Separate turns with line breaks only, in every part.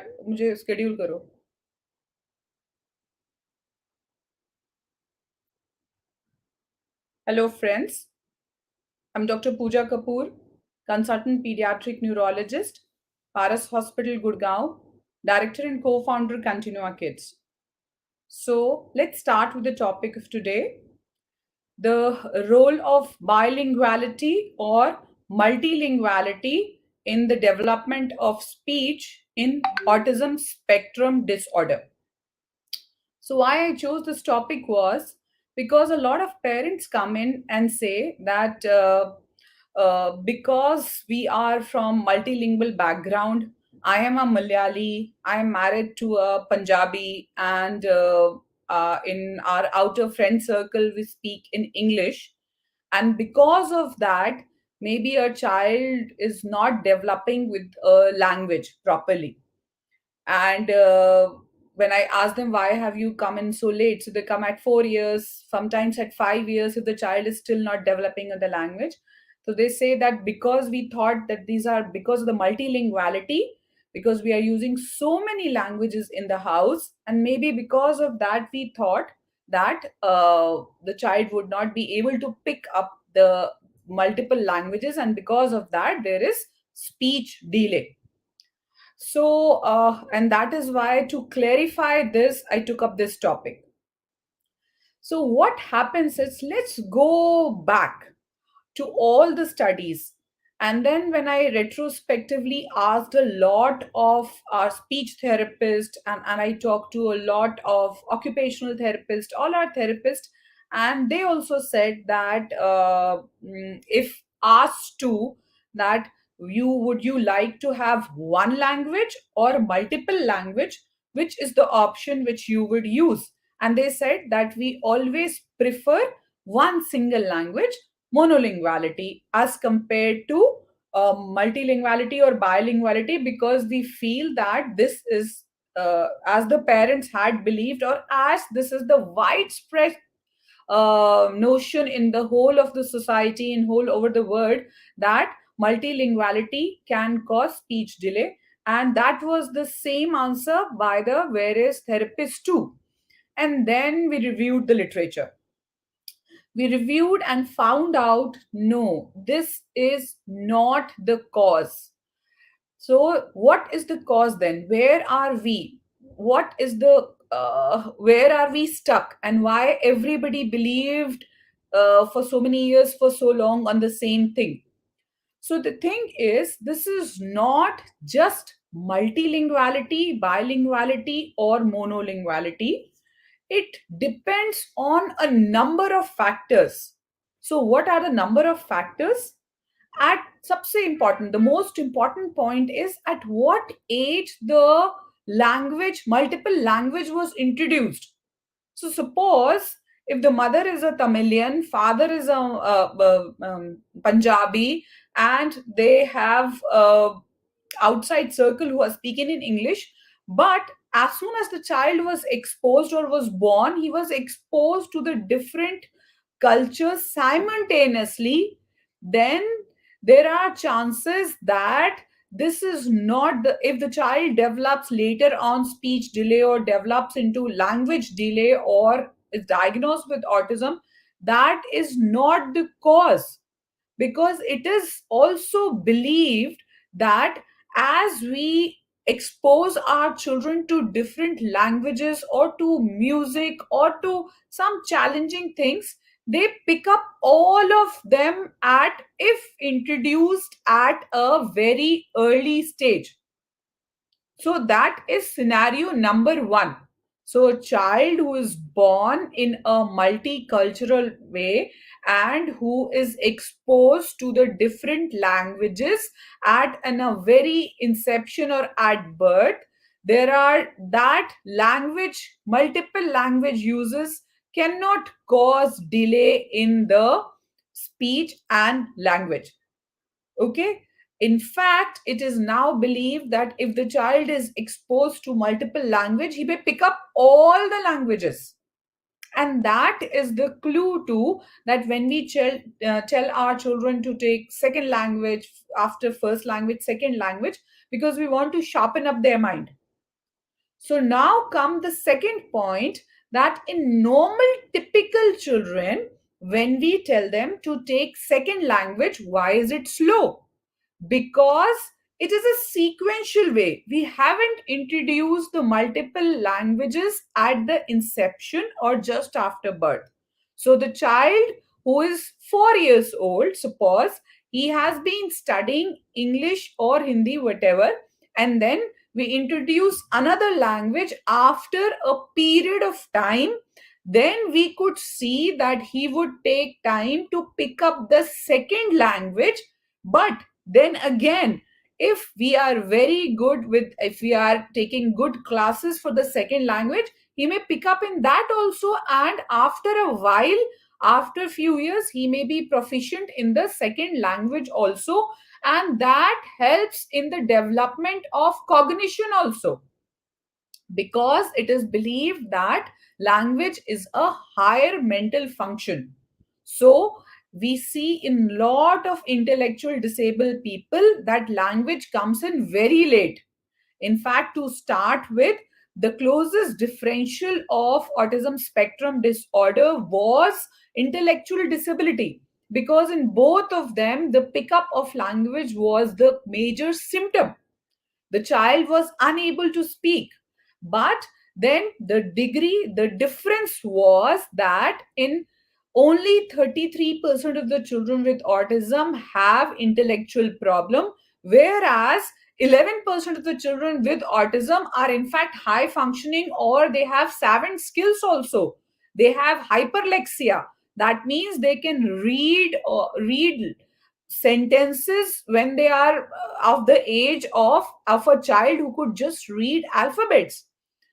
मुझे schedule करो. Hello friends, I'm Dr. Pooja Kapoor, consultant pediatric neurologist, Paras Hospital, Gurgaon, director and co-founder Continua Kids. So let's start with the topic of today, the role of bilinguality or multilinguality in the development of speech in autism spectrum disorder. So why I chose this topic was because a lot of parents come in and say that because we are from multilingual background, I am a Malayali, I am married to a Punjabi, and in our outer friend circle we speak in English, and because of that, maybe a child is not developing with a language properly. And when I ask them, why have you come in so late, so they come at 4 years, sometimes at 5 years, if the child is still not developing of the language. So they say that because we thought that these are because of the multilinguality, because we are using so many languages in the house, and maybe because of that we thought that the child would not be able to pick up the multiple languages, and because of that there is speech delay. So, and that is why to clarify this, I took up this topic. So, what happens is, let's go back to all the studies. And then, when I retrospectively asked a lot of our speech therapists, and I talked to a lot of occupational therapists, all our therapists, and they also said that if asked to, that would you like to have one language or multiple language, which is the option which you would use? And they said that we always prefer one single language, monolinguality, as compared to multilinguality or bilinguality, because we feel that this is as the parents had believed, or as this is the widespread notion in the whole of the society in whole over the world, that multilinguality can cause speech delay. And that was the same answer by the various therapists too. And then we reviewed the literature. We reviewed and found out, no, this is not the cause. So what is the cause then? Where are we? What is the where are we stuck, and why everybody believed for so many years, for so long, on the same thing? So the thing is, this is not just multilinguality, bilinguality, or monolinguality. It depends on a number of factors. So, what are the number of factors? At सबसे important, the most important point is at what age the language, multiple language was introduced. So suppose if the mother is a Tamilian, father is a Punjabi, and they have outside circle who are speaking in English, but as soon as the child was exposed or was born, he was exposed to the different cultures simultaneously, then there are chances that this is not the, if the child develops later on speech delay or develops into language delay or is diagnosed with autism, that is not the cause, because it is also believed that as we expose our children to different languages or to music or to some challenging things, they pick up all of them at, if introduced at a very early stage. So that is scenario number one. So a child who is born in a multicultural way and who is exposed to the different languages at a very inception or at birth, there are that language, multiple language uses cannot cause delay in the speech and language. Okay. In fact, it is now believed that if the child is exposed to multiple language, he may pick up all the languages. And that is the clue to that when we tell our children to take second language after first language, second language, because we want to sharpen up their mind. So now come the second point, that in normal typical children, when we tell them to take second language, why is it slow? Because it is a sequential way. We haven't introduced the multiple languages at the inception or just after birth. So the child who is 4 years old, suppose he has been studying English or Hindi, whatever, and then we introduce another language after a period of time, then we could see that he would take time to pick up the second language. But then again, if we are very good with, if we are taking good classes for the second language, he may pick up in that also, and after a while, after a few years, he may be proficient in the second language also, and that helps in the development of cognition also, because it is believed that language is a higher mental function. So we see in lot of intellectual disabled people that language comes in very late. In fact, to start with, the closest differential of autism spectrum disorder was intellectual disability, because in both of them the pickup of language was the major symptom. The child was unable to speak, but then the difference was that in only 33% of the children with autism have intellectual problem, whereas 11% of the children with autism are in fact high functioning, or they have savant skills also. They have hyperlexia. That means they can read sentences when they are of the age of a child who could just read alphabets.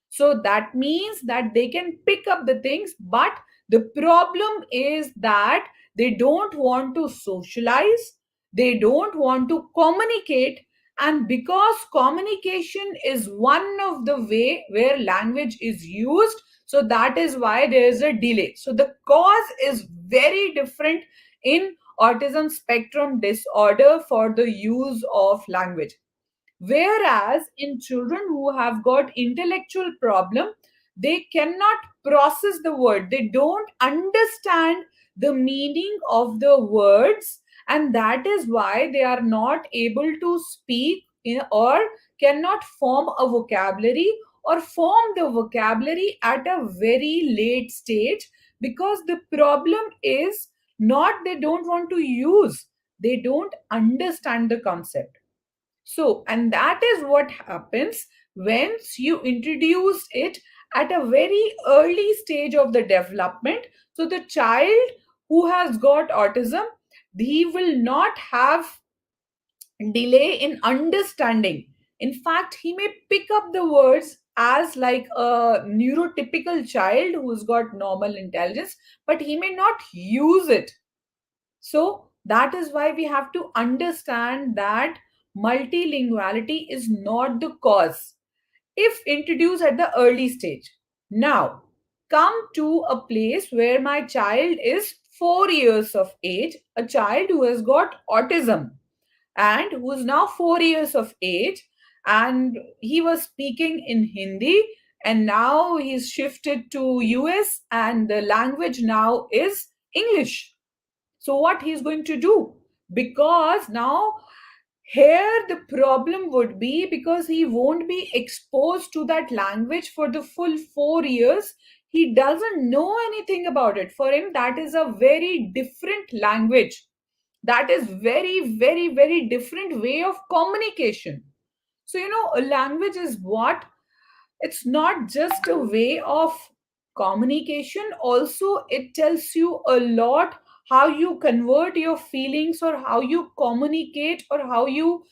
So that means that they can pick up the things, but the problem is that they don't want to socialize, they don't want to communicate, and because communication is one of the way where language is used, so that is why there is a delay. So the cause is very different in autism spectrum disorder for the use of language. Whereas in children who have got intellectual problem, they cannot process the word, they don't understand the meaning of the words, and that is why they are not able to speak or cannot form a vocabulary, or form the vocabulary at a very late stage, because the problem is not they don't want to use, they don't understand the concept. So, and that is what happens once you introduce it at a very early stage of the development. So, the child who has got autism, he will not have delay in understanding. In fact, he may pick up the words as like a neurotypical child who's got normal intelligence, but he may not use it. So that is why we have to understand that multilinguality is not the cause if introduced at the early stage. Now, come to a place where my child is 4 years of age, a child who has got autism and who is now 4 years of age, and he was speaking in Hindi, and now he's shifted to US and the language now is English. So what he's going to do? Because now here the problem would be, because he won't be exposed to that language for the full 4 years, he doesn't know anything about it. For him, that is a very different language. That is very, very, very different way of communication. So, a language is what? It's not just a way of communication, also it tells you a lot how you convert your feelings, or how you communicate, or how you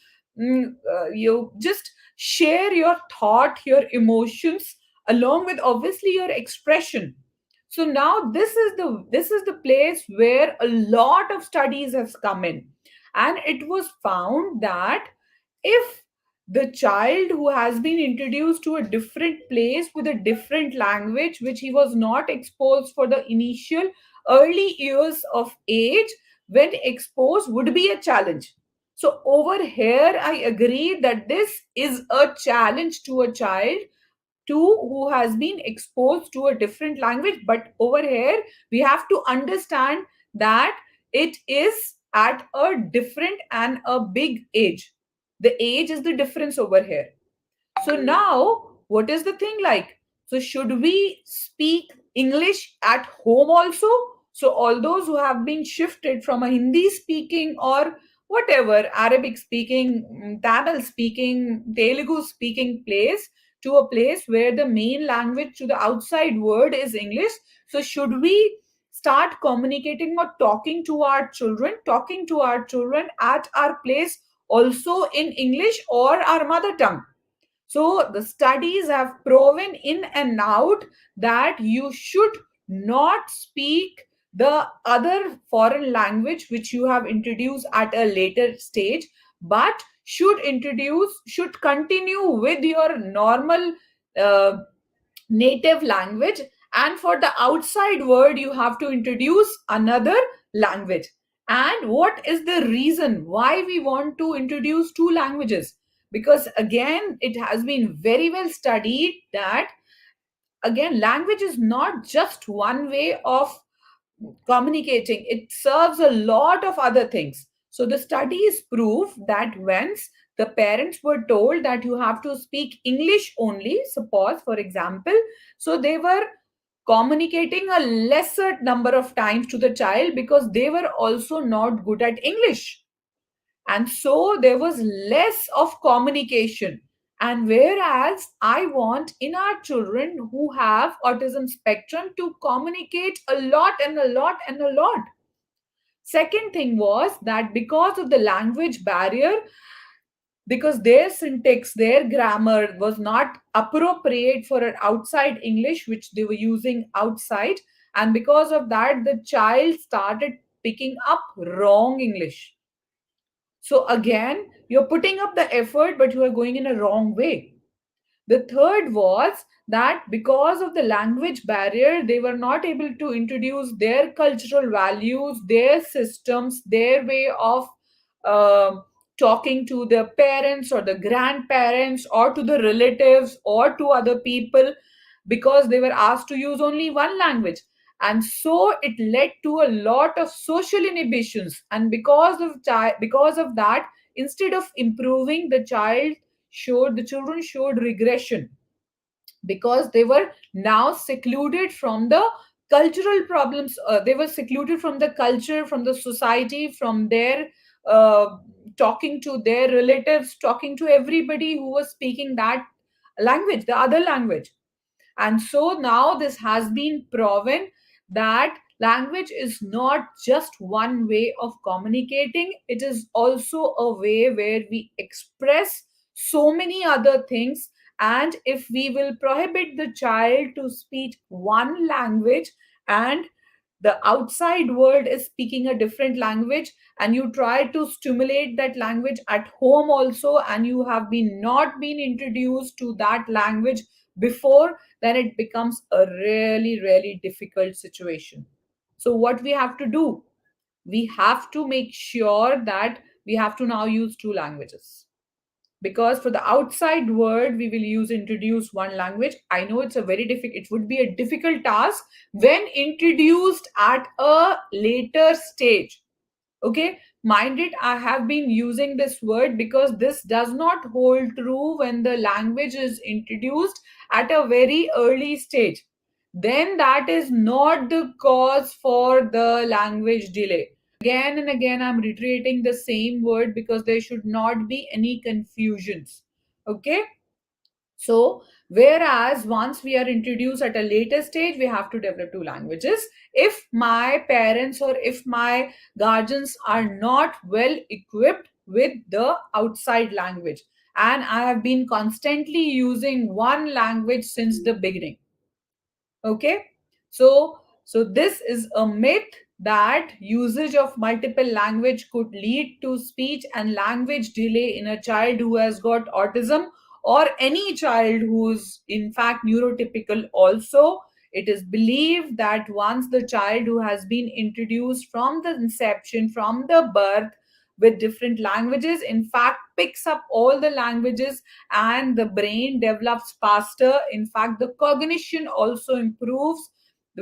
just share your thought, your emotions, along with obviously your expression. So now this is the place where a lot of studies have come in, and it was found that if the child who has been introduced to a different place with a different language which he was not exposed for the initial early years of age, when exposed would be a challenge. So over here I agree that this is a challenge to a child, to who has been exposed to a different language. But over here, we have to understand that it is at a different and a big age. The age is the difference over here. So now, what is the thing like? So should we speak English at home also? So all those who have been shifted from a Hindi speaking or whatever Arabic speaking, Tamil speaking, Telugu speaking place to a place where the main language to the outside world is English. So should we start communicating or talking to our children at our place also in English or our mother tongue? So the studies have proven in and out that you should not speak the other foreign language which you have introduced at a later stage, but should continue with your normal uh, native language, and for the outside world you have to introduce another language. And what is the reason why we want to introduce two languages? Because again, it has been very well studied that again, language is not just one way of communicating, it serves a lot of other things. So the studies prove that once the parents were told that you have to speak English only, suppose for example, so they were communicating a lesser number of times to the child because they were also not good at English, and so there was less of communication. And whereas I want in our children who have autism spectrum to communicate a lot and a lot and a lot. Second thing was that because of the language barrier, because their syntax, their grammar was not appropriate for an outside English which they were using outside, and because of that the child started picking up wrong English. So again, you're putting up the effort, but you are going in a wrong way. The third was that because of the language barrier, they were not able to introduce their cultural values, their systems, their way of uh, talking to the parents or the grandparents or to the relatives or to other people, because they were asked to use only one language. And so it led to a lot of social inhibitions. And because of that, instead of improving, the children showed regression, because they were now secluded from the cultural problems. They were secluded from the culture, from the society, from their uh, talking to their relatives, talking to everybody who was speaking that language, the other language. And so now this has been proven that language is not just one way of communicating, it is also a way where we express so many other things. And if we will prohibit the child to speak one language, and the outside world is speaking a different language, and you try to stimulate that language at home also, and you have been not been introduced to that language before, then it becomes a really, really difficult situation. So, what we have to do? We have to make sure that we have to now use two languages. Because for the outside world, we will use introduce one language. I know it's a very difficult, it would be a difficult task when introduced at a later stage. Okay, mind it, I have been using this word because this does not hold true when the language is introduced at a very early stage. Then that is not the cause for the language delay. Again and again, I'm reiterating the same word because there should not be any confusions. Okay, so, whereas once we are introduced at a later stage, we have to develop two languages. If my parents or if my guardians are not well equipped with the outside language, and I have been constantly using one language since the beginning. Okay, so this is a myth that usage of multiple language could lead to speech and language delay in a child who has got autism, or any child who's in fact neurotypical also. It is believed that once the child who has been introduced from the inception, from the birth, with different languages, in fact picks up all the languages, and the brain develops faster. In fact, the cognition also improves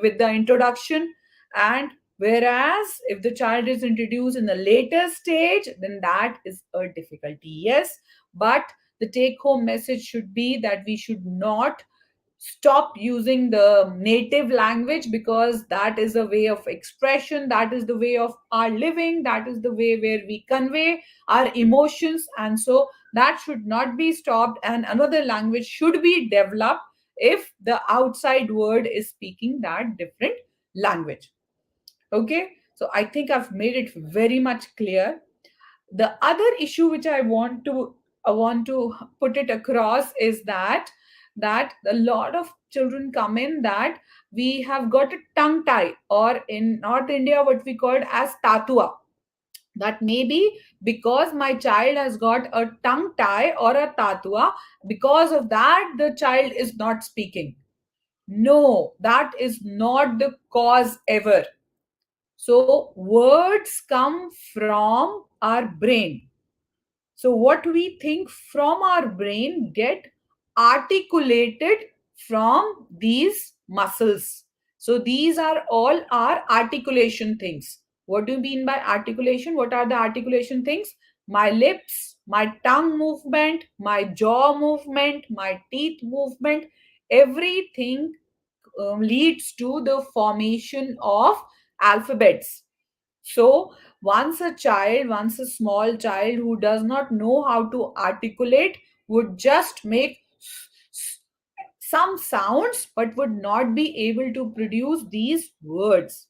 with the introduction. And whereas if the child is introduced in the later stage, then that is a difficulty. Yes, but the take home message should be that we should not stop using the native language, because that is a way of expression, that is the way of our living, that is the way where we convey our emotions, and so that should not be stopped, and another language should be developed if the outside world is speaking that different language. Okay, so I think I've made it very much clear. The other issue which I want to put it across is that a lot of children come in that we have got a tongue tie, or in North India what we call it as tatua, that maybe because my child has got a tongue tie or a tatua, because of that the child is not speaking. No, that is not the cause ever. So words come from our brain. So what we think from our brain get articulated from these muscles. So these are all our articulation things. What do you mean by articulation? What are the articulation things? My lips, my tongue movement, my jaw movement, my teeth movement, everything leads to the formation of alphabets. So, once a small child who does not know how to articulate would just make some sounds but would not be able to produce these words,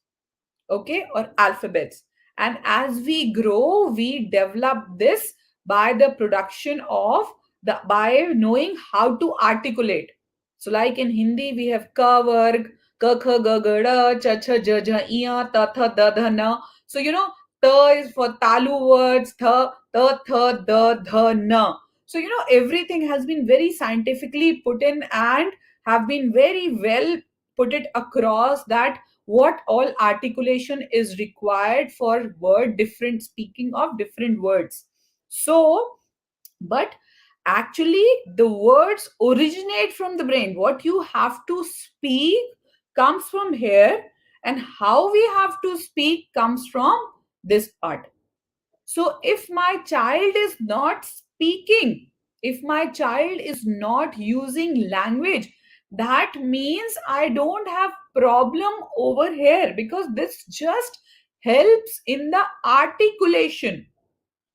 okay, or alphabets. And as we grow, we develop this by the production of the by knowing how to articulate. So like in Hindi we have ka varg, ka kha ga ga da, cha cha ja ja iya, ta tha da dha na. So ta is for talu words, tha ta tha da dha na. So everything has been very scientifically put in and have been very well put it across that what all articulation is required for word different speaking of different words. So but actually the words originate from the brain. What you have to speak comes from here, and how we have to speak comes from this part. So if my child is not speaking, if my child is not using language, that means I don't have problem over here, because this just helps in the articulation.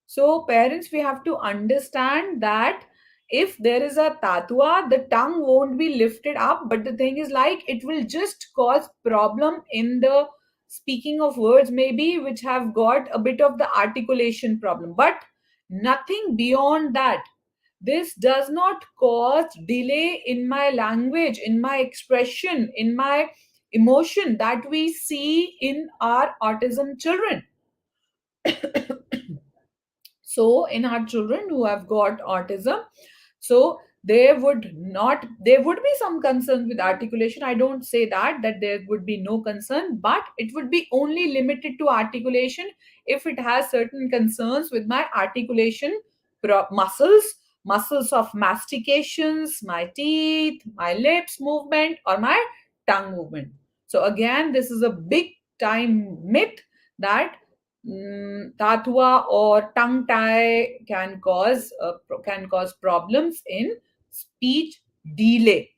So, parents, we have to understand that if there is a tatua, the tongue won't be lifted up. But the thing is, like, it will just cause problem in the speaking of words, maybe, which have got a bit of the articulation problem. But nothing beyond that. This does not cause delay in my language, in my expression, in my emotion that we see in our autism children. So in our children who have got autism, so there would be some concern with articulation. I don't say that there would be no concern, but it would be only limited to articulation if it has certain concerns with my articulation muscles of mastications, my teeth, my lips movement, or my tongue movement. So again, this is a big time myth that tatua or tongue tie can cause problems in speech delay,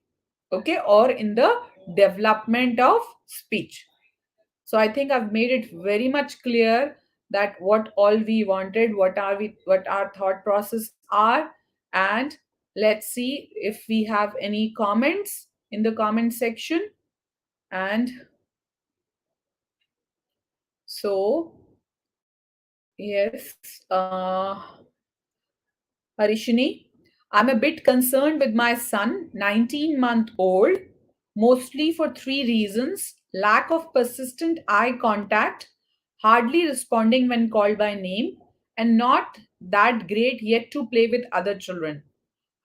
okay, or in the development of speech. So I think I've made it very much clear that what all we wanted, what our thought process are. And let's see if we have any comments in the comment section. And so yes, Harishini, I'm a bit concerned with my son, 19-month-old, mostly for three reasons: lack of persistent eye contact, hardly responding when called by name, and not that great yet to play with other children.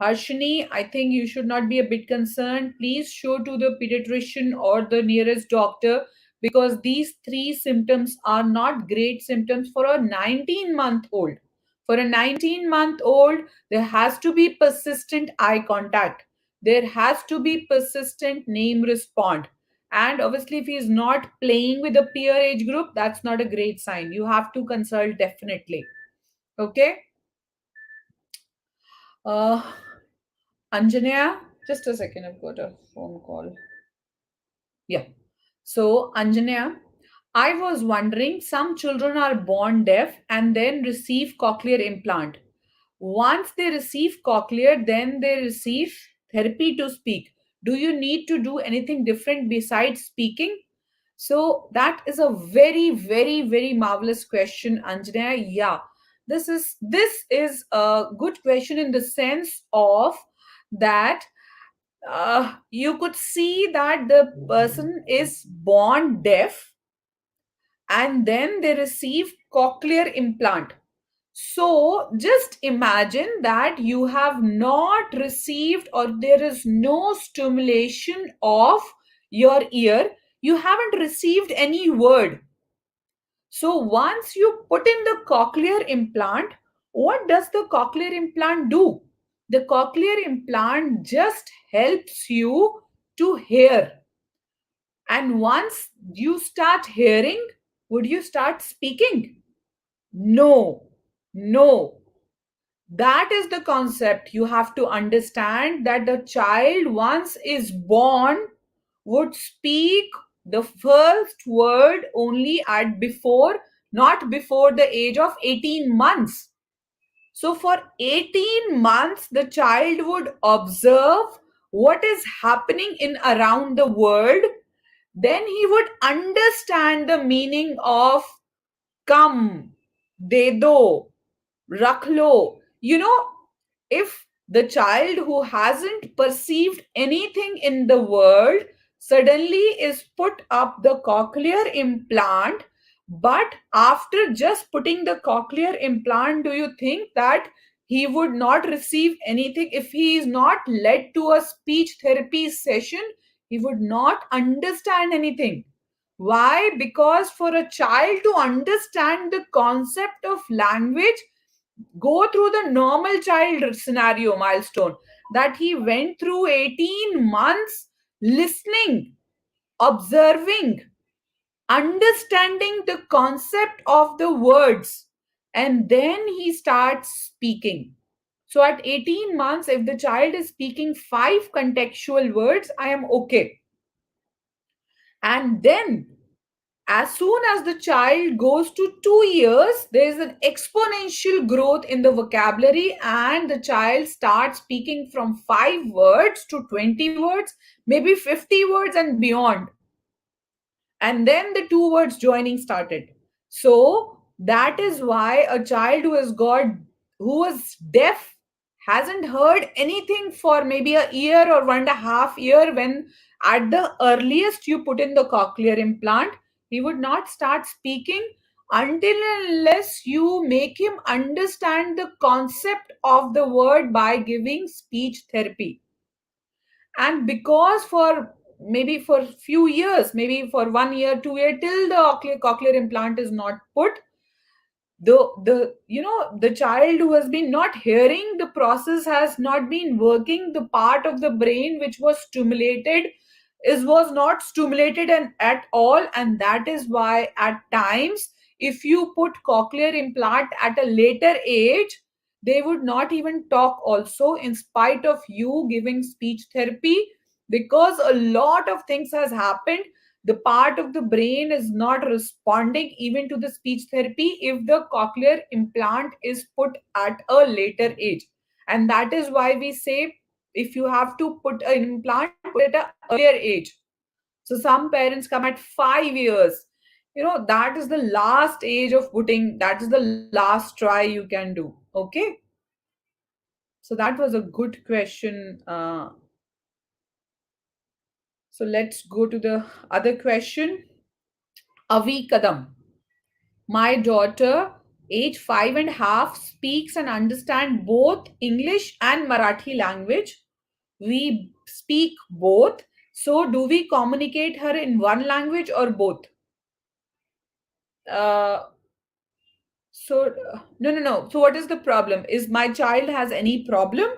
Harshini, I think you should not be a bit concerned. Please show to the pediatrician or the nearest doctor, because these three symptoms are not great symptoms for a 19-month-old. For a 19-month-old, there has to be persistent eye contact. There has to be persistent name respond. And obviously, if he is not playing with the peer age group, that's not a great sign. You have to consult definitely. Okay. Uh, Anjanaya, just a second, I've got a phone call. Yeah. So, Anjanaya, I was wondering, some children are born deaf and then receive cochlear implant. Once they receive cochlear, then they receive therapy to speak. Do you need to do anything different besides speaking? So that is a very, very, very marvelous question, Anjanaya. Yeah, this is a good question in the sense of that you could see that the person is born deaf and then they receive cochlear implant. So just imagine that you have not received or there is no stimulation of your ear. You haven't received any word. So once you put in the cochlear implant, what does the cochlear implant do? The cochlear implant just helps you to hear. And once you start hearing, would you start speaking? No, no. That is the concept. You have to understand that the child, once is born, would speak the first word only at before, not before the age of 18 months. So for 18 months, the child would observe what is happening in around the world. Then he would understand the meaning of come, de do, rakh lo. If the child who hasn't perceived anything in the world suddenly is put up the cochlear implant, but after just putting the cochlear implant, do you think that he would not receive anything? If he is not led to a speech therapy session, he would not understand anything. Why? Because for a child to understand the concept of language, go through the normal child scenario milestone that he went through 18 months listening, observing, understanding the concept of the words, and then he starts speaking. So at 18 months, if the child is speaking 5 contextual words, I am okay. And then as soon as the child goes to 2 years, there is an exponential growth in the vocabulary, and the child starts speaking from 5 words to 20 words, maybe 50 words and beyond. And then the 2 words joining started. So that is why a child who was deaf hasn't heard anything for maybe a year or 1.5 year. When at the earliest you put in the cochlear implant, he would not start speaking until and unless you make him understand the concept of the word by giving speech therapy. And because for maybe for few years, maybe for 1 year, 2 year, till the cochlear implant is not put, the child who has been not hearing, the process has not been working, the part of the brain which was stimulated is was not stimulated and at all. And that is why at times, if you put cochlear implant at a later age, they would not even talk also in spite of you giving speech therapy, because a lot of things has happened. The part of the brain is not responding even to the speech therapy if the cochlear implant is put at a later age. And that is why we say, if you have to put an implant, put it at an earlier age. So some parents come at 5 years. That is the last age of putting, that is the last try you can do. Okay. So that was a good question. So let's go to the other question. Avi Kadam. My daughter, age 5.5, speaks and understands both English and Marathi language. We speak both. So do we communicate her in one language or both? uh, no. So what is the problem? Is my child has any problem,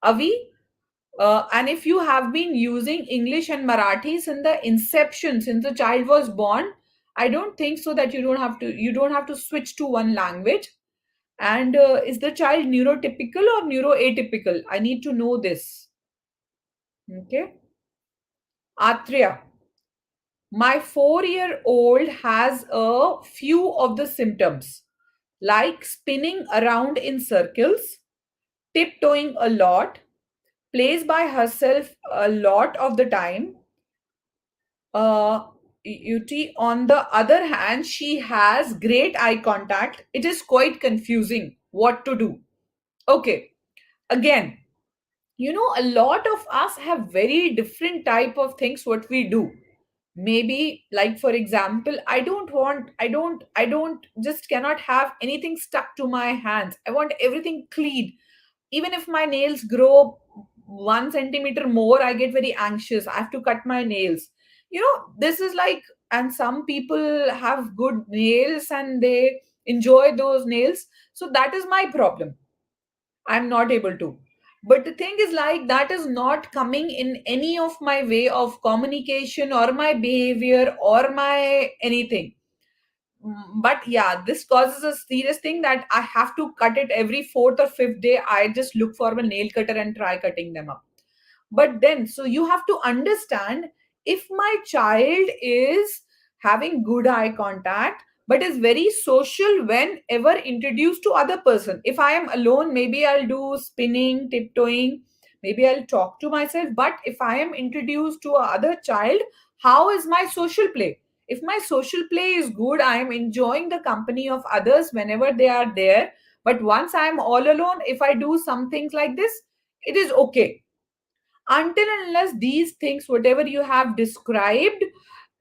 Avi? And if you have been using English and Marathi since the inception, since the child was born, I don't think so that you don't have to switch to one language. And is the child neurotypical or neuroatypical? I need to know this. Okay. Atreya, my 4-year-old has a few of the symptoms like spinning around in circles, tiptoeing a lot, plays by herself a lot of the time. Uti, on the other hand, she has great eye contact. It is quite confusing what to do. Okay, again, a lot of us have very different type of things what we do. Maybe, like for example, I don't just cannot have anything stuck to my hands. I want everything clean. Even if my nails grow 1 centimeter more, I get very anxious. I have to cut my nails. This is like, and some people have good nails and they enjoy those nails. So that is my problem. I'm not able to. But the thing is, like, that is not coming in any of my way of communication or my behavior or my anything. But yeah, this causes a serious thing that I have to cut it every fourth or fifth day. I just look for a nail cutter and try cutting them up. But then, so you have to understand, if my child is having good eye contact but is very social whenever introduced to other person. If I am alone, maybe I'll do spinning, tiptoeing, maybe I'll talk to myself. But if I am introduced to a other child, how is my social play? If my social play is good, I am enjoying the company of others whenever they are there. But once I am all alone, if I do some things like this, it is okay. Until and unless these things, whatever you have described,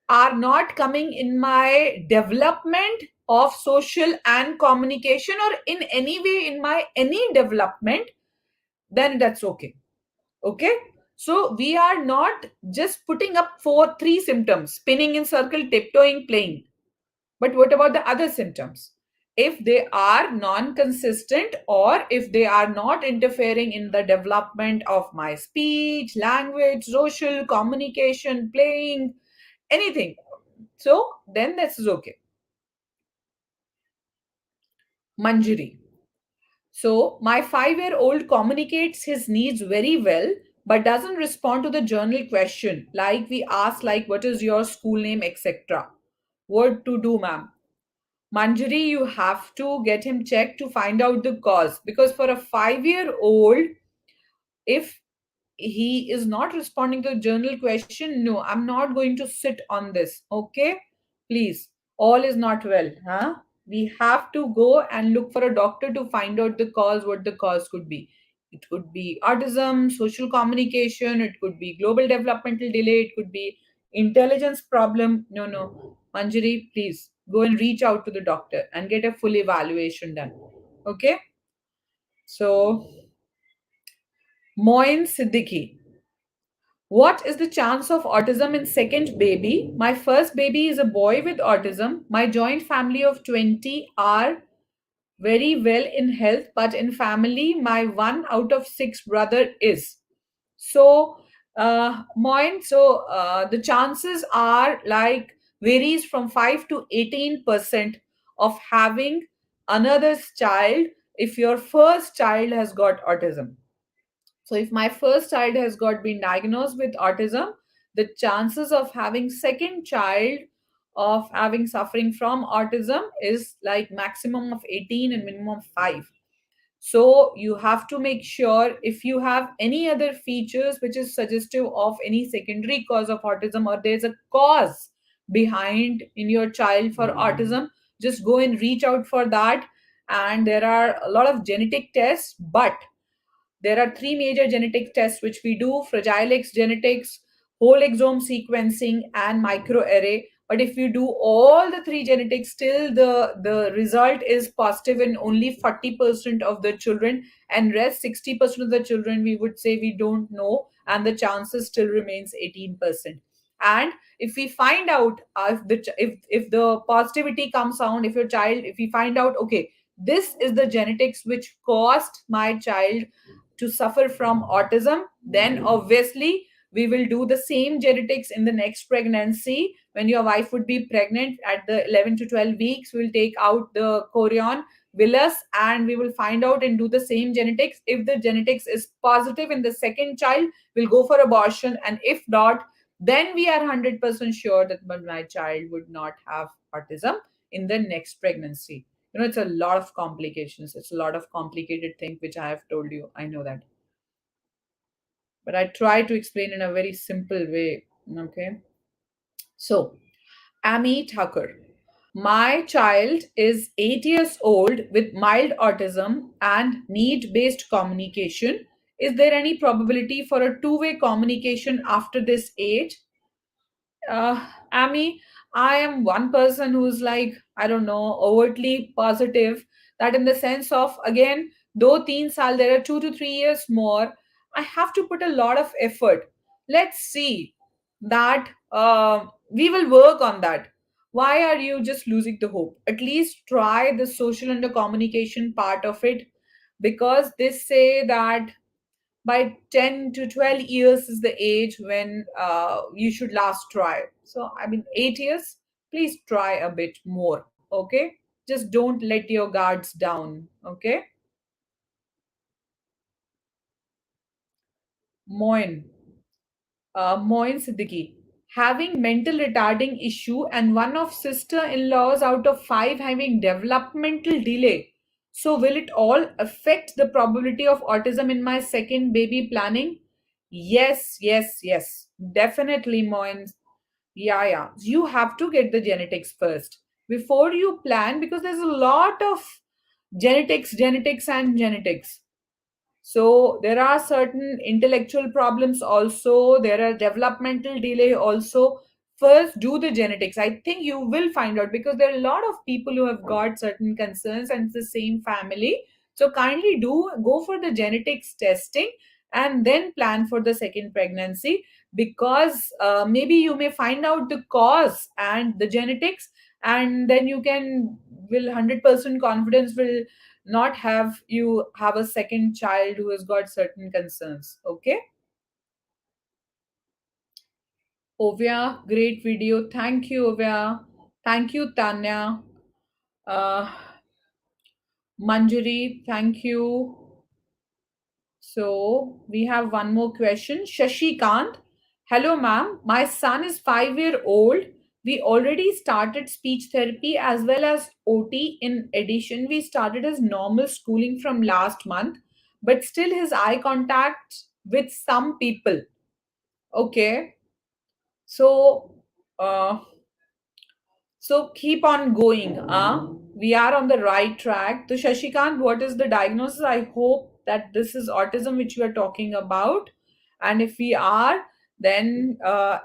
are not coming in my development of social and communication, or in any way in my any development, then that's okay. Okay. So we are not just putting up for three symptoms: spinning in circle, tiptoeing, playing. But what about the other symptoms? If they are non consistent, or if they are not interfering in the development of my speech, language, social communication, playing, anything, so then this is okay. Manjari. So, my 5-year-old communicates his needs very well but doesn't respond to the journal question. Like we ask, like, what is your school name, etc. What to do, ma'am? Manjari, you have to get him checked to find out the cause. Because for a 5-year-old, if he is not responding to the journal question, no, I'm not going to sit on this. Okay? Please. All is not well. Huh? We have to go and look for a doctor to find out the cause, what the cause could be. It could be autism, social communication, it could be global developmental delay, it could be intelligence problem. No, no. Manjari, please go and reach out to the doctor and get a full evaluation done. Okay? So, Moin Siddiqui. What is the chance of autism in second baby? My first baby is a boy with autism. My joint family of 20 are very well in health, but in family, my 1 out of 6 brother is. So, Moin, so the chances are like varies from 5 to 18% of having another child if your first child has got autism. So if my first child has got been diagnosed with autism, the chances of having second child of having suffering from autism is like maximum of 18 and minimum of 5. So you have to make sure, if you have any other features which is suggestive of any secondary cause of autism, or there's a cause behind in your child for autism, just go and reach out for that. And there are a lot of genetic tests, but there are three major genetic tests which we do: Fragile X genetics, whole exome sequencing, and microarray. But if you do all the three genetics, still the result is positive in only 40% of the children, and rest 60% of the children we would say we don't know. and the chances still remains 18%. And if we find out if the positivity comes out, if your child, if we find out, okay, this is the genetics which caused my child to suffer from autism, then obviously we will do the same genetics in the next pregnancy. When your wife would be pregnant at the 11 to 12 weeks, we'll take out the chorion villus and we will find out and do the same genetics. If the genetics is positive in the second child, we'll go for abortion, and if not, then we are 100% sure that my child would not have autism in the next pregnancy. It's a lot of complications, it's a lot of complicated thing which I have told you, I know that, but I try to explain in a very simple way. Okay, so Amy Thakur, my child is 8 years old with mild autism and need based communication. Is there any probability for a two-way communication after this age? Amy, I am one person who's like, I don't know, overtly positive, that in the sense of, again, though teen sal, there are 2 to 3 years more, I have to put a lot of effort. Let's see that we will work on that. Why are you just losing the hope? At least try the social and the communication part of it, because they say that by 10 to 12 years is the age when you should last try. So, I mean, 8 years, please try a bit more. Okay. Just don't let your guards down. Okay. Moin. Moin Siddiqui. Having mental retarding issue and one of sister-in-laws out of five having developmental delay. So will it all affect the probability of autism in my second baby planning? Yes, yes, yes. Definitely, Moin. Yeah, yeah. You have to get the genetics first before you plan, because there's a lot of genetics, and genetics. So there are certain intellectual problems also, there are developmental delay also. First do the genetics, I think you will find out, because there are a lot of people who have got certain concerns and it's the same family. So kindly do go for the genetics testing and then plan for the second pregnancy, because maybe you may find out the cause and the genetics, and then you can will 100% confidence will not have you have a second child who has got certain concerns. Okay. Ovia, great video. Thank you, Ovia. Thank you, Tanya. uh, Manjari, thank you. So we have one more question. Shashikant, hello ma'am, my son is 5 year old. We already started speech therapy as well as OT. In addition, we started his normal schooling from last month, but still his eye contact with some people. Okay, so uh, so keep on going. We are on the right track. So Shashikant, what is the diagnosis? I hope that this is autism which you are talking about. And if we are, then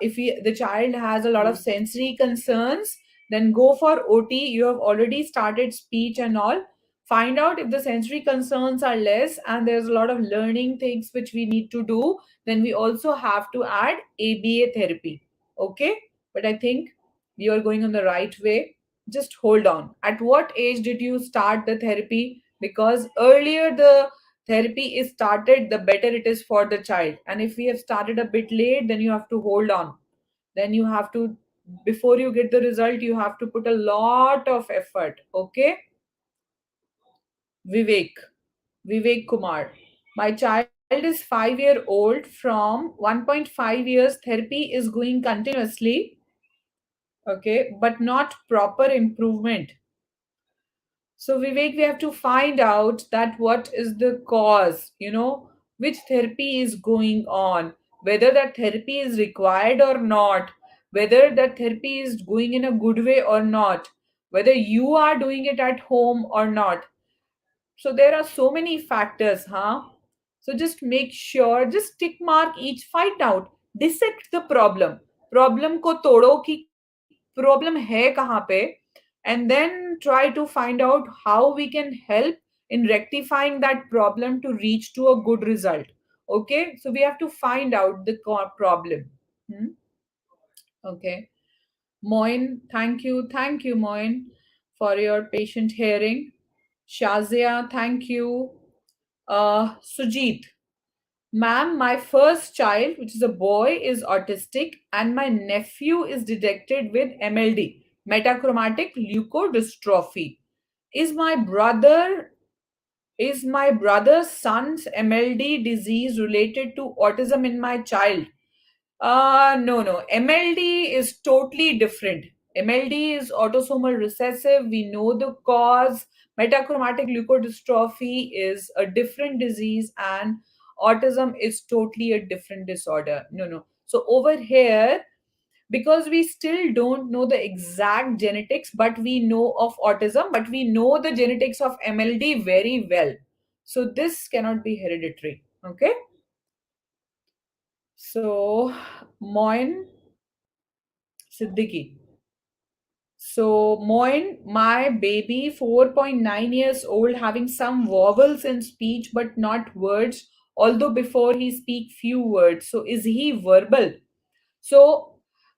if the child has a lot of sensory concerns, then go for OT. You have already started speech and all. Find out if the sensory concerns are less and there's a lot of learning things which we need to do. Then we also have to add ABA therapy. Okay. But I think you are going on the right way. Just hold on. At what age did you start the therapy? Because earlier the therapy is started, the better it is for the child. And if we have started a bit late, then you have to hold on. Then you have to, before you get the result, you have to put a lot of effort. Okay. Vivek, Vivek Kumar, my child is 5 year old. From 1.5 years therapy is going continuously. Okay, but not proper improvement. So Vivek, we have to find out that what is the cause, which therapy is going on, whether that therapy is required or not, whether that therapy is going in a good way or not, whether you are doing it at home or not. So there are so many factors, huh? So just make sure, just tick mark each, find out, dissect the problem. Problem ko todo ki problem hai kahan pe, and then try to find out how we can help in rectifying that problem to reach to a good result. Okay, so we have to find out the problem. Hmm? Okay. Moin, thank you, Moin, for your patient hearing. Shazia, thank you. Sujit, ma'am, my first child, which is a boy, is autistic, and my nephew is detected with MLD, metachromatic leukodystrophy. Is my brother is my brother's son's MLD disease related to autism in my child? No, no. MLD is totally different. MLD is autosomal recessive. We know the cause. Metachromatic leukodystrophy is a different disease, and autism is totally a different disorder. No, no. So over here, because we still don't know the exact genetics, but we know of autism, but we know the genetics of MLD very well. So this cannot be hereditary. Okay. So, Moin Siddiqui. So, Moin, my baby, 4.9 years old, having some vowels in speech but not words, although before he speak few words. So, is he verbal? So,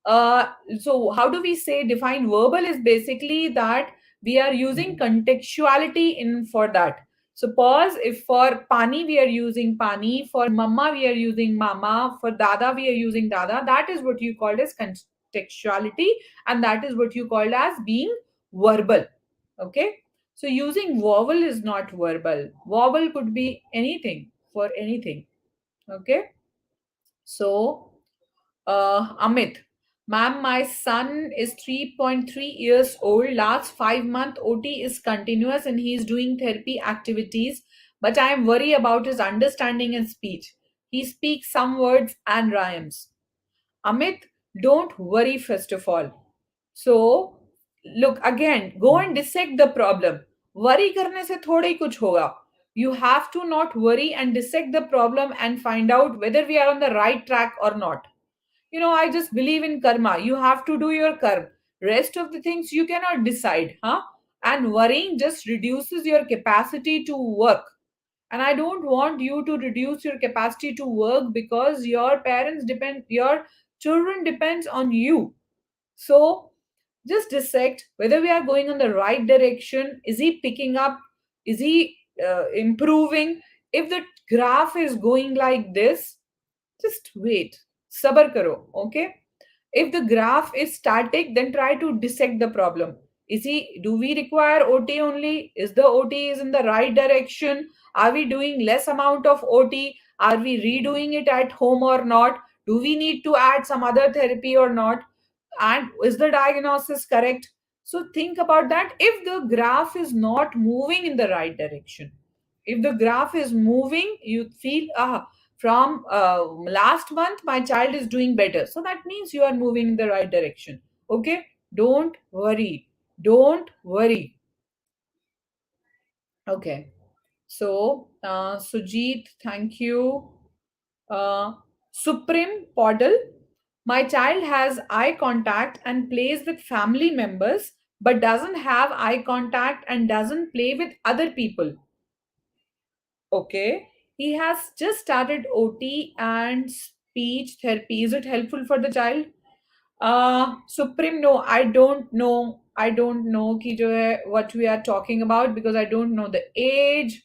so how do we say define verbal is basically that we are using contextuality in for that. Suppose if for pani we are using pani, for mama we are using mama, for dada we are using dada, that is what you called as contextuality, and that is what you called as being verbal. Okay. So using vowel is not verbal. Vowel could be anything for anything. Okay. So Amit, ma'am, my son is 3.3 years old. Last 5 month OT is continuous and he is doing therapy activities, but I am worried about his understanding and speech. He speaks some words and rhymes. Amit, don't worry first of all. So, look again, go and dissect the problem. Worry करने से थोड़ा ही कुछ होगा. You have to not worry and dissect the problem and find out whether we are on the right track or not. I just believe in karma. You have to do your karma. Rest of the things you cannot decide, huh? And worrying just reduces your capacity to work. And I don't want you to reduce your capacity to work because your children depends on you. So just dissect whether we are going on the right direction. Is he picking up? Is he improving? If the graph is going like this, just wait. Sabar karo, okay? If the graph is static, then try to dissect the problem. Do we require OT only? Is the OT is in the right direction? Are we doing less amount of OT? Are we redoing it at home or not? Do we need to add some other therapy or not? And is the diagnosis correct? So think about that. If the graph is not moving in the right direction, if the graph is moving, you feel from last month my child is doing better, so that means you are moving in the right direction. Okay, don't worry, don't worry. Okay, so Sujit, thank you. Supreme Podal, my child has eye contact and plays with family members but doesn't have eye contact and doesn't play with other people. Okay. He has just started OT and speech therapy. Is it helpful for the child? Supreme, no, I don't know. I don't know ki jo hai, what we are talking about because I don't know the age.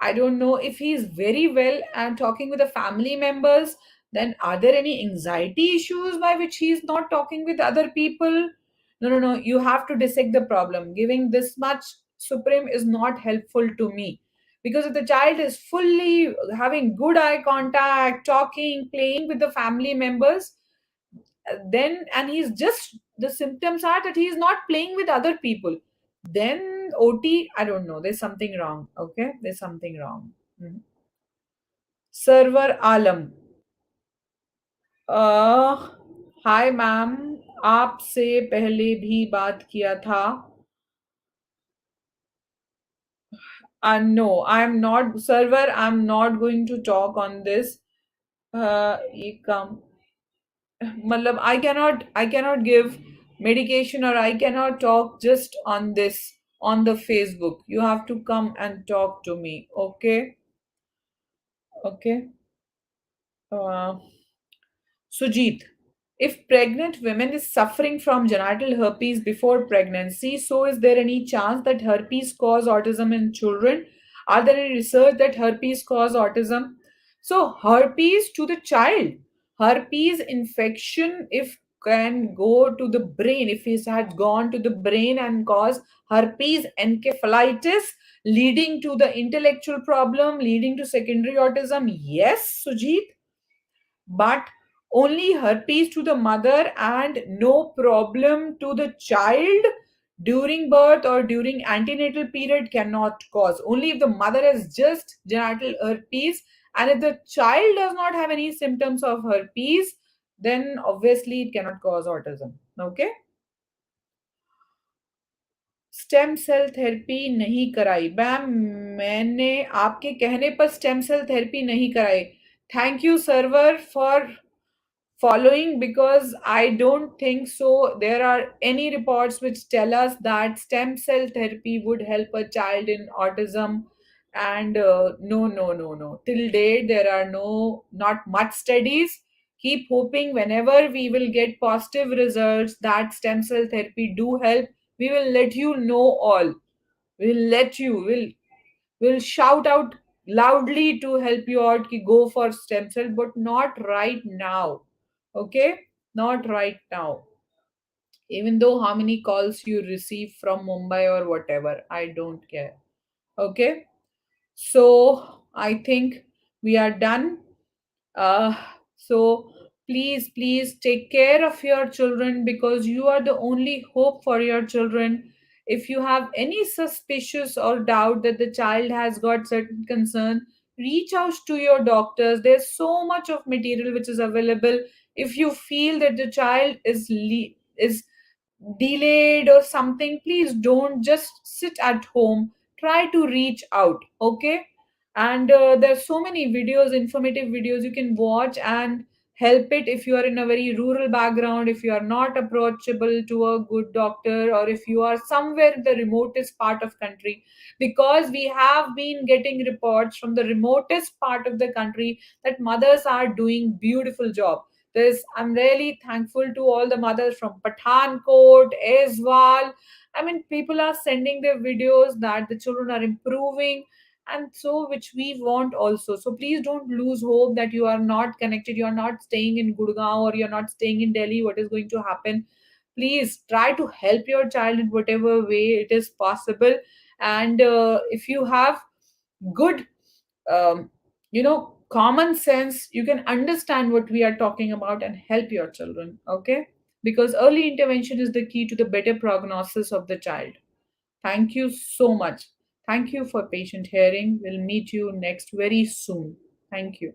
I don't know if he is very well and talking with the family members. Then are there any anxiety issues by which he is not talking with other people? No, no, no. You have to dissect the problem. Giving this much Supreme is not helpful to me because if the child is fully having good eye contact, talking, playing with the family members, then and he's just the symptoms are that he's not playing with other people, then OT, I don't know, there's something wrong. Okay, there's something wrong. Mhm. Server Alam, hi ma'am, आपसे पहले भी बात किया था. No, I'm not server, I'm not going to talk on this. ये काम मतलब I cannot give medication or I cannot talk just on this on the Facebook. You have to come and talk to me. Okay. Okay. Uh, Sujit, if pregnant women is suffering from genital herpes before pregnancy, so is there any chance that herpes cause autism in children? Are there any research that herpes cause autism? So herpes to the child, herpes infection if can go to the brain, if it had gone to the brain and cause herpes encephalitis leading to the intellectual problem, leading to secondary autism. Yes, Sujit, but only herpes to the mother and no problem to the child during birth or during antenatal period cannot cause. Only if the mother has just genital herpes, and if the child does not have any symptoms of herpes, then obviously it cannot cause autism. Okay. Stem cell therapy नहीं कराई ma'am, मैंने आपके कहने पर stem cell therapy नहीं कराई. Thank you server for following, because I don't think so there are any reports which tell us that stem cell therapy would help a child in autism. And no, till date there are not much studies. Keep hoping whenever we will get positive results that stem cell therapy do help, we will let you know all. We'll let you will shout out loudly to help you out ki go for stem cell, but not right now. Okay, not right now. Even though how many calls you receive from Mumbai or whatever, I don't care. Okay, so I think we are done. uh, so please take care of your children, because you are the only hope for your children. If you have any suspicious or doubt that the child has got certain concern, reach out to your doctors. There's so much of material which is available. If you feel that the child is delayed or something, please don't just sit at home. Try to reach out. Okay, and there's so many videos, informative videos you can watch and help it. If you are in a very rural background, if you are not approachable to a good doctor, or if you are somewhere in the remotest part of country, because we have been getting reports from the remotest part of the country that mothers are doing beautiful job. I'm really thankful to all the mothers from Pathankot, Ezwal. I mean, people are sending their videos that the children are improving, and so which we want also. So please don't lose hope that you are not connected, you are not staying in Gurgaon, or you're not staying in Delhi. What is going to happen? Please try to help your child in whatever way it is possible. And if you have good common sense, you can understand what we are talking about and help your children. Okay, because early intervention is the key to the better prognosis of the child. Thank you so much. Thank you for patient hearing. We'll meet you next very soon. Thank you.